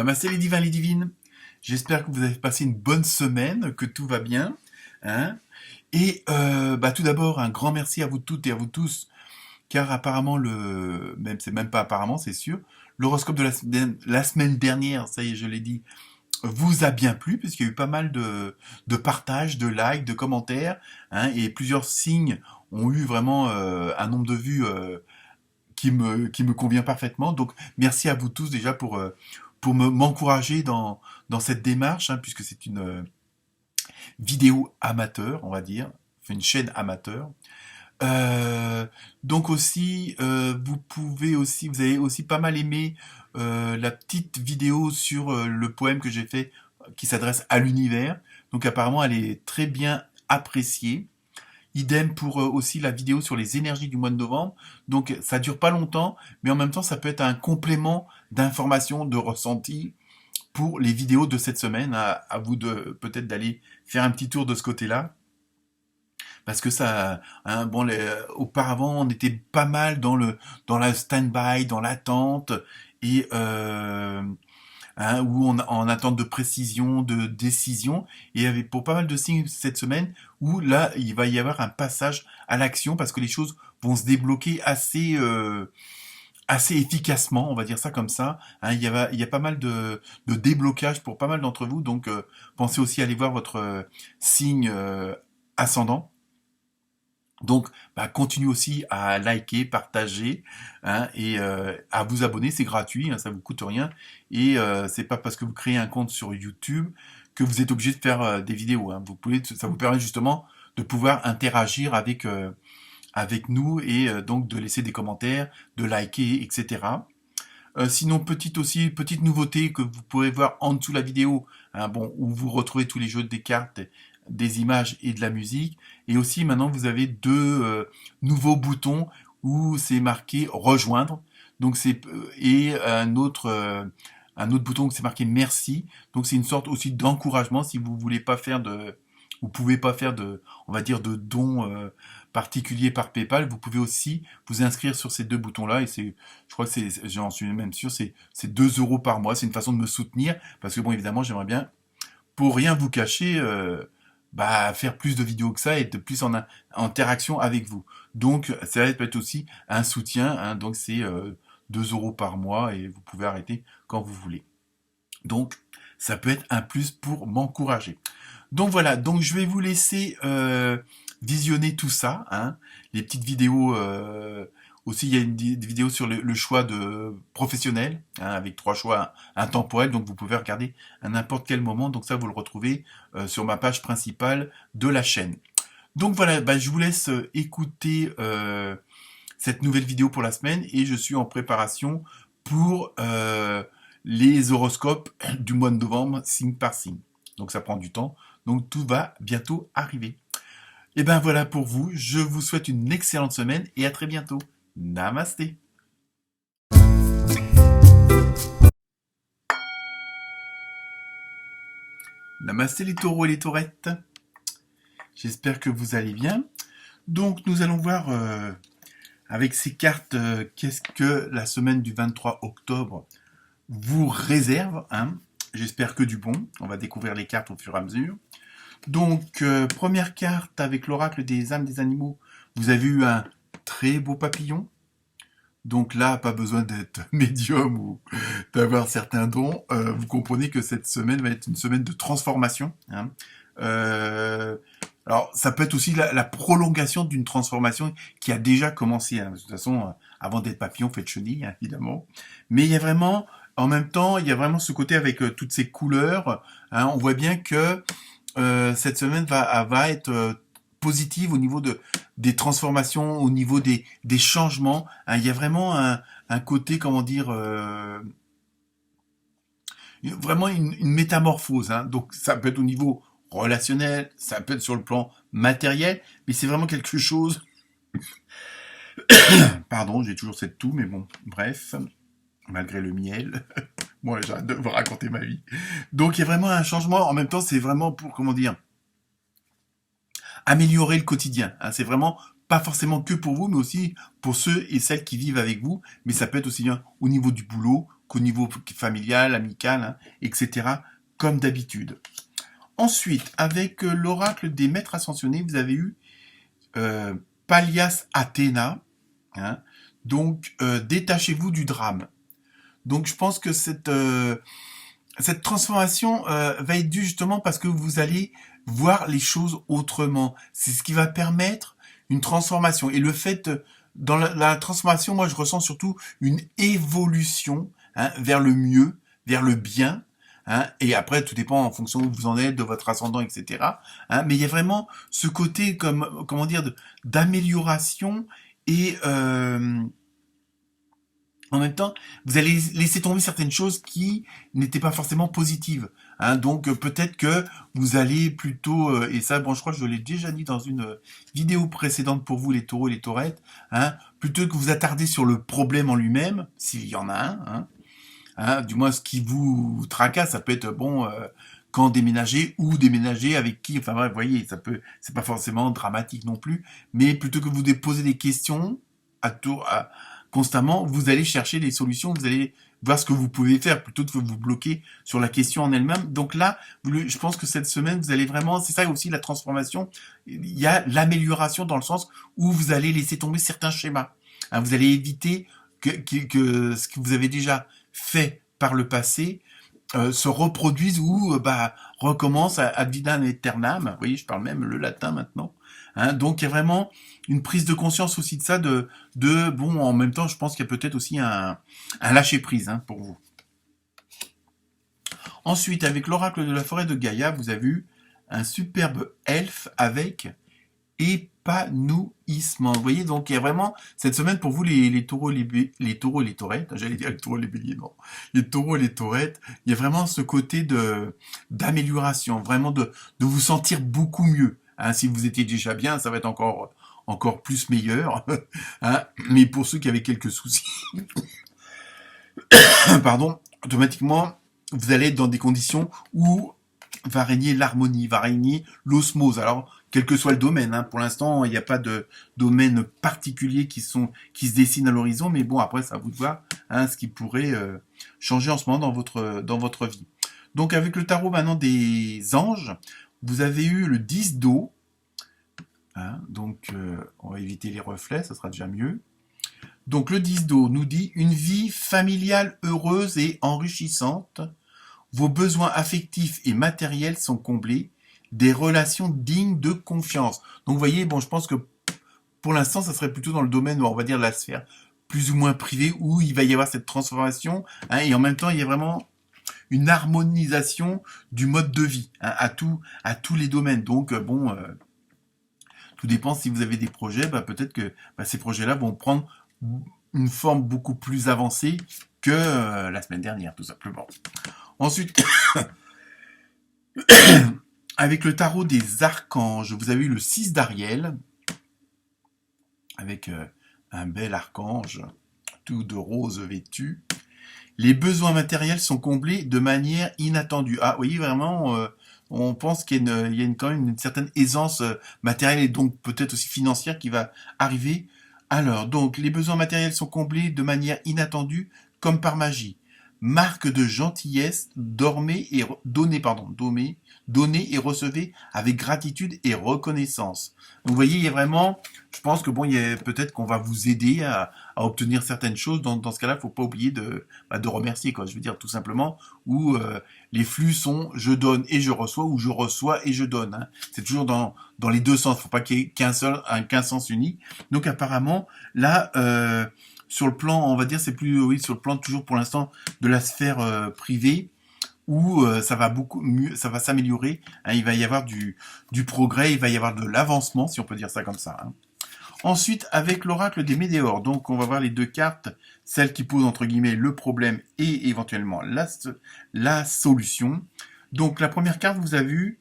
Namasté les divins, les divines. J'espère que vous avez passé une bonne semaine, que tout va bien. Hein. Et tout d'abord, un grand merci à vous toutes et à vous tous, car apparemment, c'est même pas apparemment, c'est sûr, l'horoscope de la semaine dernière, ça y est, je l'ai dit, vous a bien plu, puisqu'il y a eu pas mal de partages, de likes, de commentaires, hein, et plusieurs signes ont eu vraiment un nombre de vues qui me convient parfaitement. Donc merci à vous tous déjà pour m'encourager dans cette démarche, hein, puisque c'est une vidéo amateur, on va dire, une chaîne amateur. Donc aussi, vous avez aussi pas mal aimé la petite vidéo sur le poème que j'ai fait qui s'adresse à l'univers. Donc apparemment, elle est très bien appréciée. Idem pour aussi la vidéo sur les énergies du mois de novembre. Donc ça dure pas longtemps, mais en même temps ça peut être un complément d'informations, de ressentis pour les vidéos de cette semaine. À vous de peut-être d'aller faire un petit tour de ce côté-là. Parce que ça, hein, auparavant on était pas mal dans la stand-by, dans l'attente et hein, où en attente de précision, de décision, et il y avait pour pas mal de signes cette semaine où là il va y avoir un passage à l'action parce que les choses vont se débloquer assez efficacement, on va dire ça comme ça. Hein, il y a pas mal de déblocage pour pas mal d'entre vous, donc pensez aussi à aller voir votre signe ascendant. Donc, continuez aussi à liker, partager, hein, et à vous abonner, c'est gratuit, hein, ça vous coûte rien. Et c'est pas parce que vous créez un compte sur YouTube que vous êtes obligé de faire des vidéos. Hein. Ça vous permet justement de pouvoir interagir avec nous et donc de laisser des commentaires, de liker, etc. Sinon, petite nouveauté que vous pourrez voir en dessous de la vidéo, hein, où vous retrouvez tous les jeux des cartes, des images et de la musique. Et aussi, maintenant, vous avez deux nouveaux boutons où c'est marqué rejoindre. Donc et un autre bouton où c'est marqué merci. Donc c'est une sorte aussi d'encouragement si vous voulez pas faire vous pouvez pas faire on va dire, de dons particuliers par PayPal. Vous pouvez aussi vous inscrire sur ces deux boutons-là et je crois que j'en suis même sûr, c'est 2 € par mois. C'est une façon de me soutenir parce que bon, évidemment, j'aimerais bien, pour rien vous cacher, faire plus de vidéos que ça et de plus en interaction avec vous. Donc, ça peut être aussi un soutien. Hein, donc, c'est 2 € par mois et vous pouvez arrêter quand vous voulez. Donc, ça peut être un plus pour m'encourager. Donc voilà, donc je vais vous laisser visionner tout ça, hein, les petites vidéos. Aussi, il y a une vidéo sur le choix de professionnel, hein, avec 3 choix intemporels, donc vous pouvez regarder à n'importe quel moment. Donc ça, vous le retrouvez sur ma page principale de la chaîne. Donc voilà, je vous laisse écouter cette nouvelle vidéo pour la semaine et je suis en préparation pour les horoscopes du mois de novembre, signe par signe. Donc ça prend du temps, donc tout va bientôt arriver. Et ben voilà pour vous, je vous souhaite une excellente semaine et à très bientôt. Namasté. Namasté les taureaux et les taurettes. J'espère que vous allez bien. Donc nous allons voir avec ces cartes qu'est-ce que la semaine du 23 octobre vous réserve. Hein. J'espère que du bon. On va découvrir les cartes au fur et à mesure. Donc, première carte avec l'oracle des âmes des animaux. Vous avez eu un très beau papillon. Donc là, pas besoin d'être médium ou d'avoir certains dons. Vous comprenez que cette semaine va être une semaine de transformation. Hein. Alors, ça peut être aussi la prolongation d'une transformation qui a déjà commencé. Hein. De toute façon, avant d'être papillon, faites chenille, hein, évidemment. Mais il y a vraiment, en même temps, il y a vraiment ce côté avec toutes ces couleurs. Hein. On voit bien que cette semaine va être positive au niveau des transformations, au niveau des changements. Hein, il y a vraiment un côté, comment dire, vraiment une métamorphose. Hein. Donc ça peut être au niveau relationnel, ça peut être sur le plan matériel, mais c'est vraiment quelque chose... Pardon, j'ai toujours cette toux, mais bon, bref, malgré le miel. Moi, j'arrête de vous raconter ma vie. Donc il y a vraiment un changement. En même temps, c'est vraiment pour, comment dire, améliorer le quotidien. Hein. C'est vraiment pas forcément que pour vous, mais aussi pour ceux et celles qui vivent avec vous. Mais ça peut être aussi bien au niveau du boulot, qu'au niveau familial, amical, hein, etc., comme d'habitude. Ensuite, avec l'oracle des maîtres ascensionnés, vous avez eu Pallias Athéna, hein, donc détachez-vous du drame. Donc je pense que cette transformation va être due justement parce que vous allez voir les choses autrement. C'est ce qui va permettre une transformation. Et le fait, dans la transformation, moi je ressens surtout une évolution, hein, vers le mieux, vers le bien. Hein, et après, tout dépend en fonction où vous en êtes, de votre ascendant, etc. Hein, mais il y a vraiment ce côté, comment dire, d'amélioration et en même temps, vous allez laisser tomber certaines choses qui n'étaient pas forcément positives. Hein, donc peut-être que vous allez plutôt, et ça, bon, je crois que je l'ai déjà dit dans une vidéo précédente pour vous, les taureaux et les taurettes, hein, plutôt que vous attarder sur le problème en lui-même, s'il y en a un, hein, du moins ce qui vous tracasse, ça peut être bon, quand déménager, ou déménager, avec qui, enfin bref, vous voyez, c'est pas forcément dramatique non plus, mais plutôt que vous poser des questions constamment, vous allez chercher des solutions, vous allez voir ce que vous pouvez faire plutôt que de vous bloquer sur la question en elle-même. Donc là, je pense que cette semaine, vous allez vraiment, c'est ça aussi la transformation, il y a l'amélioration dans le sens où vous allez laisser tomber certains schémas. Hein, vous allez éviter que ce que vous avez déjà fait par le passé se reproduise ou recommence ad vitam aeternam. Vous voyez, je parle même le latin maintenant. Hein, donc il y a vraiment une prise de conscience aussi de ça, de bon, en même temps, je pense qu'il y a peut-être aussi un lâcher prise, hein, pour vous. Ensuite, avec l'oracle de la forêt de Gaïa, vous avez eu un superbe elfe avec épanouissement. Vous voyez, donc il y a vraiment cette semaine pour vous les taureaux, les taureaux et les taurettes. J'allais dire les taureaux et les béliers, non. Les taureaux et les taurettes. Il y a vraiment ce côté d'amélioration, vraiment de vous sentir beaucoup mieux. Hein, si vous étiez déjà bien, ça va être encore plus meilleur. Hein, mais pour ceux qui avaient quelques soucis, pardon, automatiquement, vous allez être dans des conditions où va régner l'harmonie, va régner l'osmose. Alors, quel que soit le domaine, hein, pour l'instant, il n'y a pas de domaine particulier qui se dessine à l'horizon, mais bon, après, c'est à vous de voir, hein, ce qui pourrait changer en ce moment dans votre vie. Donc, avec le tarot maintenant des anges, vous avez eu le 10 d'eau. Hein, donc, on va éviter les reflets, ça sera déjà mieux. Donc, le 10 d'eau nous dit une vie familiale heureuse et enrichissante. Vos besoins affectifs et matériels sont comblés. Des relations dignes de confiance. Donc, vous voyez, bon, je pense que pour l'instant, ça serait plutôt dans le domaine, on va dire, de la sphère plus ou moins privée, où il va y avoir cette transformation. Hein, et en même temps, il y a vraiment une harmonisation du mode de vie, hein, à tous les domaines. Donc, bon, tout dépend si vous avez des projets, peut-être que ces projets-là vont prendre une forme beaucoup plus avancée que la semaine dernière, tout simplement. Ensuite, avec le tarot des archanges, vous avez eu le 6 d'Ariel, avec un bel archange, tout de rose vêtu. Les besoins matériels sont comblés de manière inattendue. Ah oui, vraiment, on pense qu'il y a quand même une certaine aisance matérielle et donc peut-être aussi financière qui va arriver. Alors, donc, les besoins matériels sont comblés de manière inattendue, comme par magie. Marque de gentillesse, donnez et recevez avec gratitude et reconnaissance. Donc, vous voyez, il y a vraiment, je pense que bon, il y a peut-être qu'on va vous aider à obtenir certaines choses. Dans ce cas-là, il ne faut pas oublier de remercier, quoi. Je veux dire, tout simplement, où les flux sont je donne et je reçois, ou je reçois et je donne. Hein. C'est toujours dans les deux sens. Il ne faut pas qu'il y ait qu'un sens unique. Donc, apparemment, là, sur le plan, on va dire, c'est plus, oui, sur le plan toujours pour l'instant de la sphère privée, où ça va beaucoup mieux, ça va s'améliorer. Hein, il va y avoir du progrès, il va y avoir de l'avancement, si on peut dire ça comme ça. Hein. Ensuite, avec l'oracle des météores, donc on va voir les deux cartes, celle qui pose entre guillemets le problème et éventuellement la solution. Donc la première carte, vous avez vu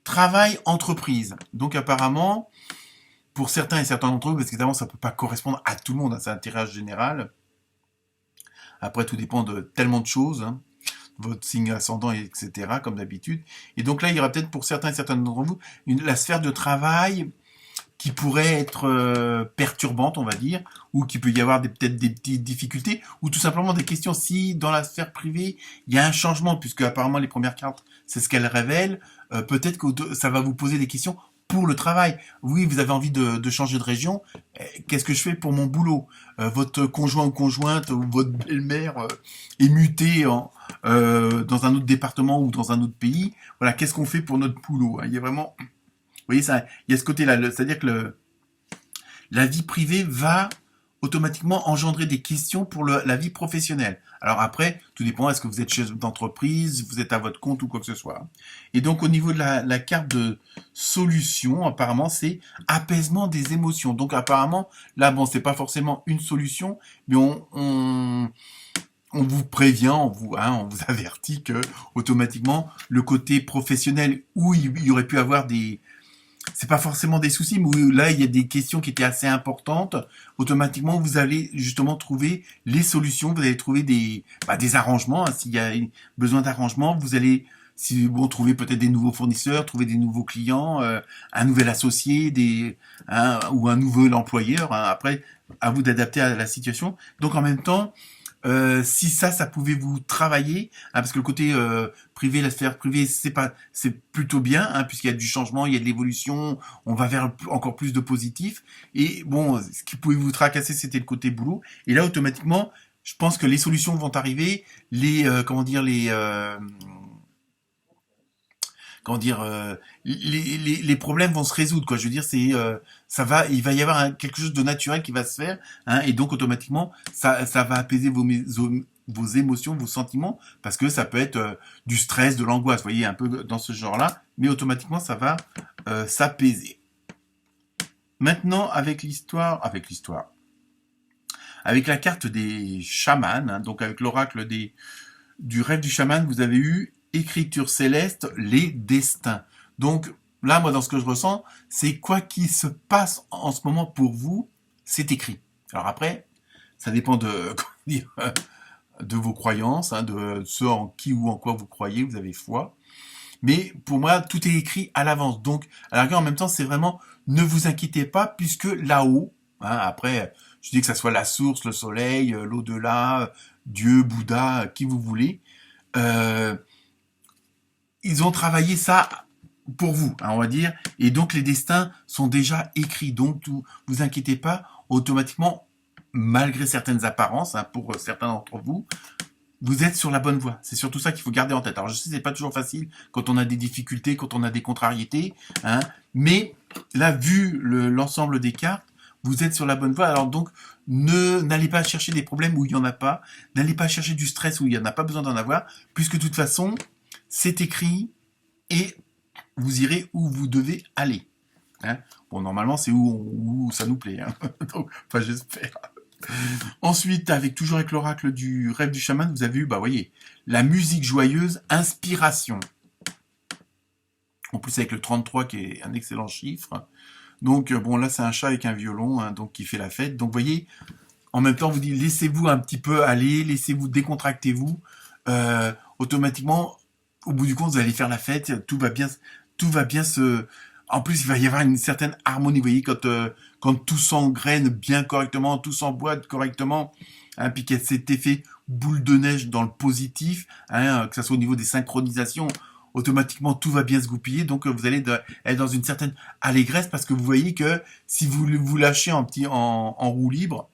travail entreprise. Donc apparemment, pour certains et certains d'entre eux, parce qu'évidemment ça ne peut pas correspondre à tout le monde, hein, c'est un tirage général. Après, tout dépend de tellement de choses, hein, votre signe ascendant, etc., comme d'habitude. Et donc là, il y aura peut-être pour certains et certaines d'entre vous la sphère de travail qui pourraient être perturbantes, on va dire, ou qui peut y avoir peut-être des petites difficultés, ou tout simplement des questions. Si dans la sphère privée, il y a un changement, puisque apparemment les premières cartes, c'est ce qu'elles révèlent, peut-être que ça va vous poser des questions pour le travail. Oui, vous avez envie de changer de région. Qu'est-ce que je fais pour mon boulot? Votre conjoint ou conjointe ou votre belle-mère est mutée dans un autre département ou dans un autre pays. Voilà, qu'est-ce qu'on fait pour notre boulot? Il y a vraiment, vous voyez ça, il y a ce côté-là, c'est-à-dire que la vie privée va automatiquement engendrer des questions pour la vie professionnelle. Alors après, tout dépend, est-ce que vous êtes chef d'entreprise, vous êtes à votre compte ou quoi que ce soit. Et donc au niveau de la carte de solution, apparemment c'est apaisement des émotions. Donc apparemment, là bon, c'est pas forcément une solution, mais on vous prévient, on vous avertit que automatiquement le côté professionnel où il y aurait pu avoir c'est pas forcément des soucis, mais où là il y a des questions qui étaient assez importantes, automatiquement vous allez justement trouver les solutions, vous allez trouver des arrangements, hein, s'il y a besoin d'arrangements, vous allez trouver peut-être des nouveaux fournisseurs, trouver des nouveaux clients, un nouvel associé, ou un nouvel employeur, hein. Après, à vous d'adapter à la situation. Donc en même temps, si ça pouvait vous travailler, hein, parce que le côté privé, la sphère privée, c'est plutôt bien, hein, puisqu'il y a du changement, il y a de l'évolution, on va vers encore plus de positif. Et bon, ce qui pouvait vous tracasser, c'était le côté boulot. Et là, automatiquement, je pense que les solutions vont arriver, les problèmes vont se résoudre, quoi. Je veux dire, il va y avoir quelque chose de naturel qui va se faire, hein, et donc automatiquement, ça va apaiser vos émotions, vos sentiments, parce que ça peut être du stress, de l'angoisse, vous voyez, un peu dans ce genre-là, mais automatiquement, ça va s'apaiser. Maintenant, avec la carte des chamans, hein, donc avec l'oracle du rêve du chaman, vous avez eu écriture céleste, les destins. Donc là, moi, dans ce que je ressens, c'est quoi qui se passe en ce moment pour vous, c'est écrit. Alors après, ça dépend de vos croyances, hein, de ce en qui ou en quoi vous croyez, vous avez foi. Mais pour moi, tout est écrit à l'avance. Donc, à la rigueur, en même temps, c'est vraiment, ne vous inquiétez pas, puisque là-haut, hein, après, je dis que ça soit la source, le soleil, l'au-delà, Dieu, Bouddha, qui vous voulez, ils ont travaillé ça pour vous, hein, on va dire, et donc les destins sont déjà écrits. Donc, vous inquiétez pas, automatiquement, malgré certaines apparences, hein, pour certains d'entre vous, vous êtes sur la bonne voie. C'est surtout ça qu'il faut garder en tête. Alors je sais, c'est pas toujours facile quand on a des difficultés, quand on a des contrariétés, hein, mais là, vu l'ensemble des cartes, vous êtes sur la bonne voie. Alors donc, n'allez pas chercher des problèmes où il n'y en a pas, n'allez pas chercher du stress où il n'y en a pas besoin d'en avoir, puisque de toute façon, c'est écrit et vous irez où vous devez aller. Hein. Bon, normalement, c'est où ça nous plaît. Hein. Donc, enfin, j'espère. Ensuite, toujours avec l'oracle du rêve du chaman, vous avez eu, voyez, la musique joyeuse, inspiration. En plus, avec le 33 qui est un excellent chiffre. Donc, bon, là, c'est un chat avec un violon, hein, donc qui fait la fête. Donc, vous voyez, en même temps, vous dites, laissez-vous un petit peu aller, laissez-vous, décontractez-vous. Automatiquement, au bout du compte, vous allez faire la fête, tout va bien se... En plus, il va y avoir une certaine harmonie, vous voyez, quand tout s'engraine bien correctement, tout s'emboîte correctement, hein, puis qu'il y a cet effet boule de neige dans le positif, hein, que ça soit au niveau des synchronisations, automatiquement tout va bien se goupiller, donc vous allez être dans une certaine allégresse, parce que vous voyez que si vous vous lâchez en roue libre,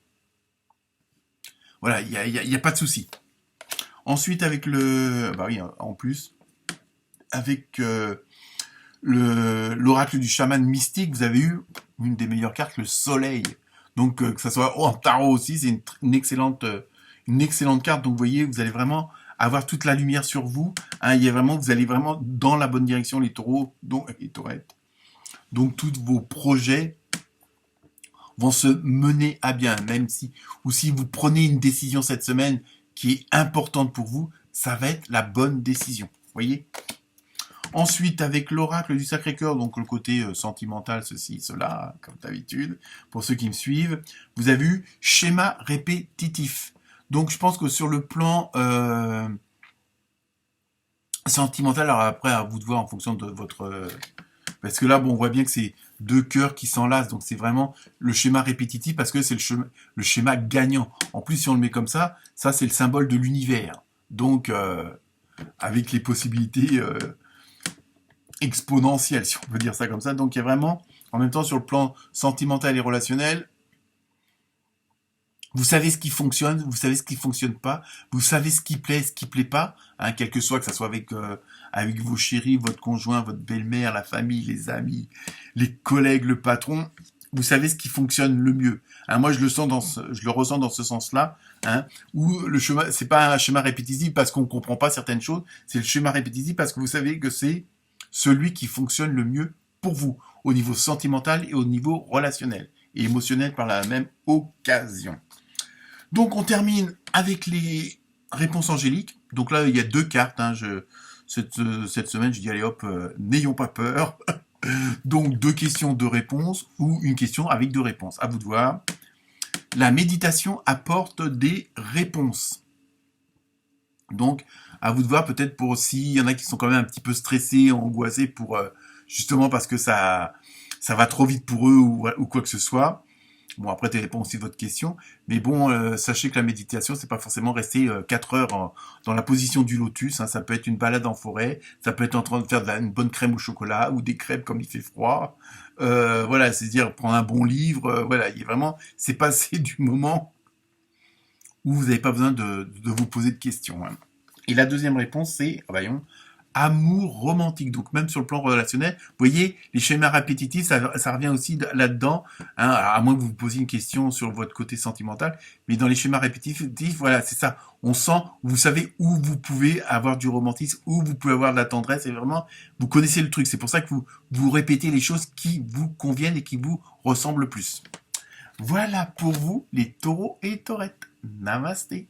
voilà, il y a pas de souci. Ensuite, avec en plus, avec l'oracle du chaman mystique, vous avez eu une des meilleures cartes, le soleil. Donc que ça soit en tarot aussi, c'est une excellente carte. Donc vous voyez, vous allez vraiment avoir toute la lumière sur vous. Hein, vous allez vraiment dans la bonne direction, les taureaux, les taurettes. Donc tous vos projets vont se mener à bien, si vous prenez une décision cette semaine qui est importante pour vous, ça va être la bonne décision. Vous voyez ? Ensuite, avec l'oracle du Sacré-Cœur, donc le côté sentimental, ceci, cela, comme d'habitude, pour ceux qui me suivent, vous avez eu schéma répétitif. Donc, je pense que sur le plan sentimental, alors après, à vous de voir en fonction de Parce que là, bon, on voit bien que c'est deux cœurs qui s'enlacent, donc c'est vraiment le schéma répétitif parce que c'est le schéma gagnant. En plus, si on le met comme ça c'est le symbole de l'univers. Donc, avec les possibilités exponentielles, si on peut dire ça comme ça. Donc, il y a vraiment, en même temps, sur le plan sentimental et relationnel, vous savez ce qui fonctionne, vous savez ce qui fonctionne pas, vous savez ce qui plaît pas, hein, quel que soit, que ça soit avec vos chéris, votre conjoint, votre belle-mère, la famille, les amis, les collègues, le patron, vous savez ce qui fonctionne le mieux. Hein, moi, je le ressens dans ce sens-là, hein, où le schéma, c'est pas un schéma répétitif parce qu'on comprend pas certaines choses, c'est le schéma répétitif parce que vous savez que c'est celui qui fonctionne le mieux pour vous, au niveau sentimental et au niveau relationnel et émotionnel par la même occasion. Donc on termine avec les réponses angéliques. Donc là, il y a deux cartes. Hein, cette semaine, je dis allez hop, n'ayons pas peur. Donc deux questions, deux réponses, ou une question avec deux réponses. À vous de voir. La méditation apporte des réponses. Donc à vous de voir, peut-être pour aussi, il y en a qui sont quand même un petit peu stressés, angoissés pour justement parce que ça va trop vite pour eux ou quoi que ce soit. Bon, après, tu réponds aussi à votre question. Mais bon, sachez que la méditation, c'est pas forcément rester 4 heures dans la position du lotus. Hein. Ça peut être une balade en forêt. Ça peut être en train de faire une bonne crème au chocolat ou des crêpes comme il fait froid. Voilà, c'est-à-dire prendre un bon livre. Voilà, il y a vraiment, c'est passé du moment où vous n'avez pas besoin de vous poser de questions. Hein. Et la deuxième réponse, c'est, voyons, amour romantique. Donc même sur le plan relationnel, vous voyez, les schémas répétitifs, ça revient aussi là-dedans, hein, à moins que vous vous posiez une question sur votre côté sentimental, mais dans les schémas répétitifs, voilà, c'est ça. On sent, vous savez où vous pouvez avoir du romantisme, où vous pouvez avoir de la tendresse, et vraiment, vous connaissez le truc. C'est pour ça que vous répétez les choses qui vous conviennent et qui vous ressemblent le plus. Voilà pour vous, les taureaux et taurettes. Namasté.